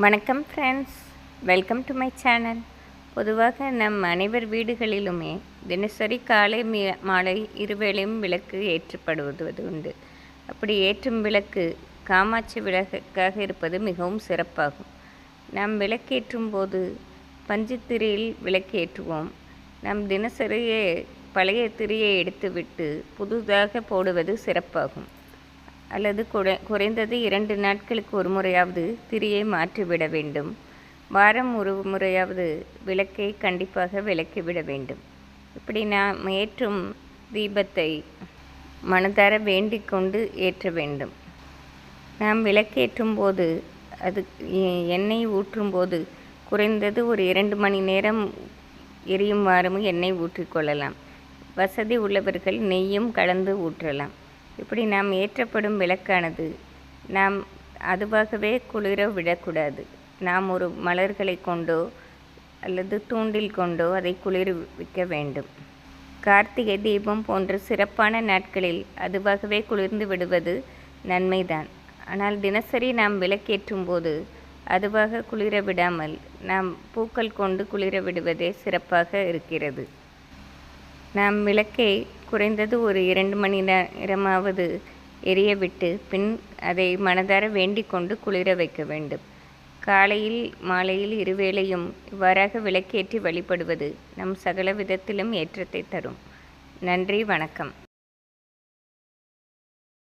வணக்கம் friends, welcome to my channel. பொதுவாக நம் அனைவர் வீடுகளிலுமே தினசரி காலை மாலை இருவேளையும் விளக்கு ஏற்றப்படுவது உண்டு. அப்படி ஏற்றும் விளக்கு காமாட்சி விளக்காக இருப்பது மிகவும் சிறப்பாகும். நாம் விளக்கேற்றும் போது பஞ்சு திரியில் விளக்கு ஏற்றுவோம். நாம் தினசரியே பழைய திரியை எடுத்துவிட்டு புதுதாக போடுவது சிறப்பாகும். அல்லது குறைந்தது 2 நாட்களுக்கு ஒரு முறையாவது திரியை மாற்றிவிட வேண்டும். வாரம் ஒரு முறையாவது விளக்கை கண்டிப்பாக விளக்கிவிட வேண்டும். இப்படி நாம் ஏற்றும் தீபத்தை மனதார வேண்டிக் கொண்டு ஏற்ற வேண்டும். நாம் விளக்கேற்றும் போது அது எண்ணெய் ஊற்றும் போது குறைந்தது ஒரு 2 மணி நேரம் எரியும் வாரமும் எண்ணெய் ஊற்றிக்கொள்ளலாம். வசதி உள்ளவர்கள் நெய்யும் கலந்து ஊற்றலாம். இப்படி நாம் ஏற்றப்படும் விளக்கானது நாம் அதுவாகவே குளிர விடக்கூடாது. நாம் ஒரு மலர்களை கொண்டோ அல்லது தூண்டில் கொண்டோ அதை குளிர்விக்க வேண்டும். கார்த்திகை தீபம் போன்ற சிறப்பான நாட்களில் அதுவாகவே குளிர்ந்து விடுவது நன்மைதான். ஆனால் தினசரி நாம் விளக்கேற்றும் போது அதுவாக குளிர விடாமல் நாம் பூக்கள் கொண்டு குளிர விடுவதே சிறப்பாக இருக்கிறது. நாம் விளக்கை குறைந்தது ஒரு 2 மணி நேரமாவது எரிய விட்டு பின் அதை மனதார வேண்டிக் கொண்டு குளிர வைக்க வேண்டும். காலையில் மாலையில் இருவேளையும் இவ்வாறாக விளக்கேற்றி வழிபடுவது நம் சகல விதத்திலும் ஏற்றத்தை தரும். நன்றி, வணக்கம்.